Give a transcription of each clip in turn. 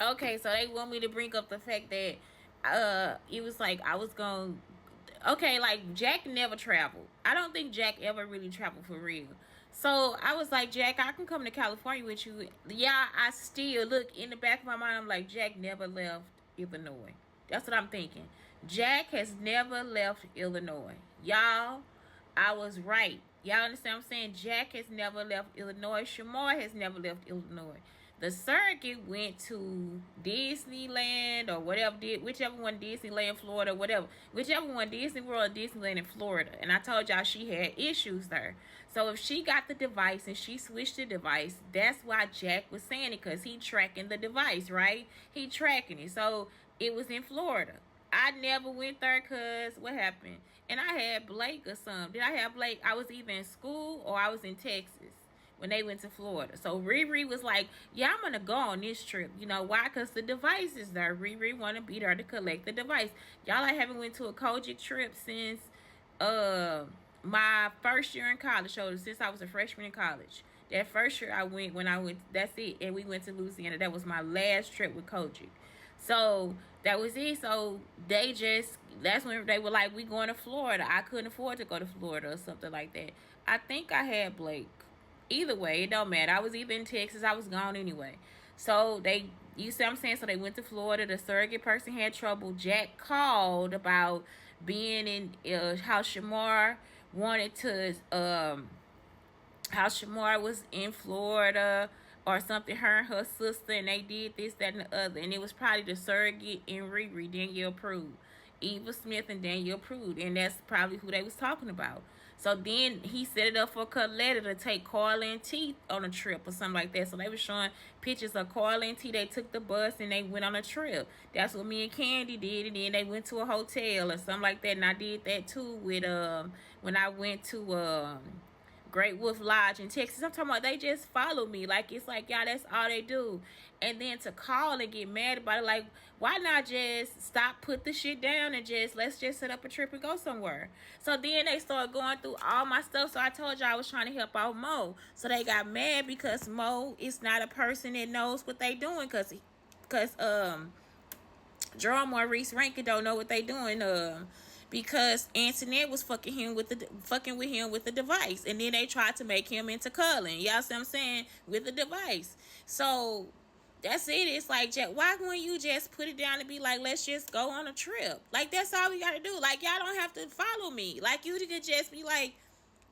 Okay, so they want me to bring up the fact that it was like I was going. Okay, like Jack never traveled. I don't think Jack ever really traveled for real. So I was like, Jack, I can come to California with you. Yeah, I still look in the back of my mind. I'm like, Jack never left Illinois. That's what I'm thinking. Jack has never left Illinois. Y'all, I was right. Y'all understand what I'm saying? Jack has never left Illinois. Shamar has never left Illinois. The surrogate went to Disneyland or whatever, whichever one, Disneyland, Florida, whatever, whichever one, Disney World, Disneyland in Florida. And I told y'all she had issues there. So if she got the device and she switched the device, that's why Jack was saying it, because he tracking the device, right? He tracking it. So it was in Florida. I never went there because what happened? And I had Blake or something. Did I have Blake? I was either in school or I was in Texas when they went to Florida. So Riri was like, yeah, I'm going to go on this trip. You know why? Because the device is there. Riri want to be there to collect the device. Y'all, I haven't went to a Kojic trip since my first year in college. So since I was a freshman in college. That first year I went, when I went, that's it. And we went to Louisiana. That was my last trip with Kojic. So that was it. So they just, that's when they were like, we going to Florida. I couldn't afford to go to Florida or something like that. I think I had Blake. Either way, it don't matter. I was either in Texas, I was gone anyway. So they, you see what I'm saying? So they went to Florida. The surrogate person had trouble. Jack called about being in how Shamar wanted to how Shamar was in Florida or something, her and her sister, and they did this, that, and the other. And it was probably the surrogate and Riri, Danielle Prude. Eva Smith and Danielle Prude. And that's probably who they was talking about. So then he set it up for Coletta to take Carla and T on a trip or something like that. So they were showing pictures of Carla and T. They took the bus and they went on a trip. That's what me and Candy did. And then they went to a hotel or something like that. And I did that too with when I went to Great Wolf Lodge in Texas. I'm talking about they just follow me. Like, it's like, y'all, that's all they do. And then to call and get mad about it, like, why not just stop, put the shit down, and just, let's just set up a trip and go somewhere. So then they started going through all my stuff. So I told y'all I was trying to help out Mo. So they got mad because Mo is not a person that knows what they doing, because Jerome Maurice Rankin don't know what they doing. Because Antoinette was fucking with him with the device, and then they tried to make him into Cullen. Y'all see what I'm saying, with the device. So that's it. It's like, Jack, why wouldn't you just put it down and be like, let's just go on a trip? Like, that's all we gotta do. Like, y'all don't have to follow me. Like, you could just be like,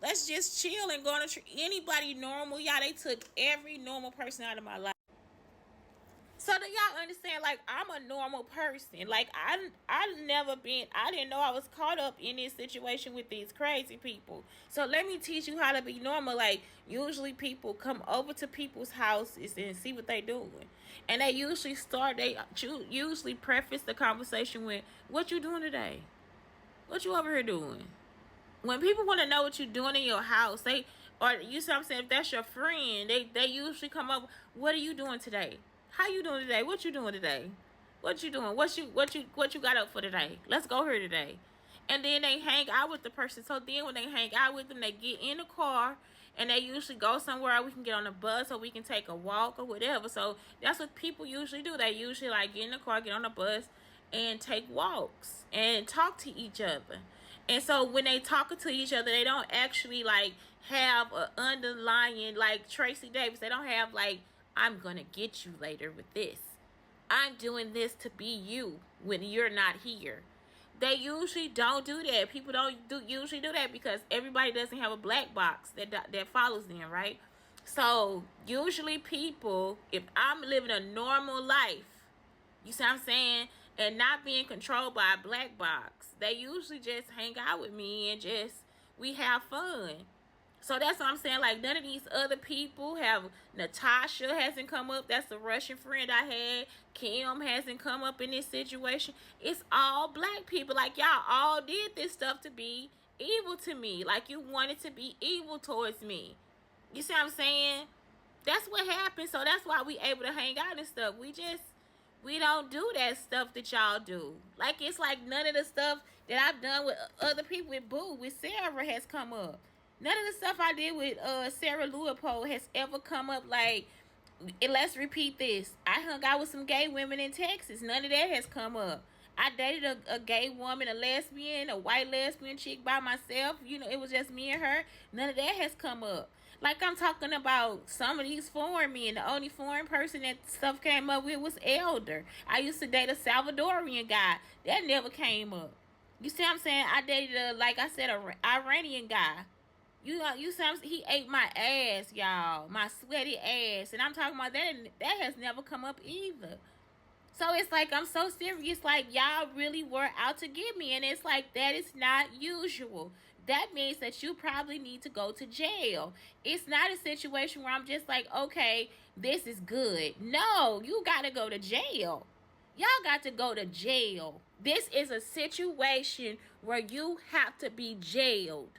let's just chill and go on a trip. Anybody normal, y'all, they took every normal person out of my life. So do y'all understand? Like, I'm a normal person. Like, I never been. I didn't know I was caught up in this situation with these crazy people. So let me teach you how to be normal. Like, usually people come over to people's houses and see what they doing, and they usually start. They usually preface the conversation with, "What you doing today? What you over here doing?" When people want to know what you're doing in your house, they, or you see what I'm saying, if that's your friend, they usually come up, what are you doing today? How you doing today? What you doing today? What you doing? What you got up for today? Let's go here today. And then they hang out with the person. So then when they hang out with them, they get in the car and they usually go somewhere. We can get on a bus or we can take a walk or whatever. So that's what people usually do. They usually like get in the car, get on a bus, and take walks and talk to each other. And so when they talking to each other, they don't actually like have a underlying, like Tracy Davis. They don't have like, I'm gonna get you later with this. I'm doing this to be you when you're not here. They usually don't do that. People don't usually do that because everybody doesn't have a black box that follows them, right? So usually people, if I'm living a normal life, you see what I'm saying, and not being controlled by a black box, they usually just hang out with me and just, we have fun. So that's what I'm saying. Like, none of these other people have. Natasha hasn't come up. That's the Russian friend I had. Kim hasn't come up in this situation. It's all black people. Like, y'all all did this stuff to be evil to me. Like, you wanted to be evil towards me. You see what I'm saying? That's what happened. So that's why we able to hang out and stuff. We don't do that stuff that y'all do. Like, it's like none of the stuff that I've done with other people, with Boo, with Sarah, has come up. None of the stuff I did with Sarah Leopold has ever come up. Like, let's repeat this. I hung out with some gay women in Texas. None of that has come up. I dated a gay woman, a lesbian, a white lesbian chick by myself. You know, it was just me and her. None of that has come up. Like I'm talking about some of these foreign men. The only foreign person that stuff came up with was Elder. I used to date a Salvadorian guy. That never came up. You see what I'm saying? I dated like I said, a Iranian guy. You see, he ate my ass, y'all, my sweaty ass, and I'm talking about that. That has never come up either. So it's like I'm so serious. Like y'all really were out to get me, and it's like that is not usual. That means that you probably need to go to jail. It's not a situation where I'm just like, okay, this is good. No, you gotta go to jail. Y'all got to go to jail. This is a situation where you have to be jailed.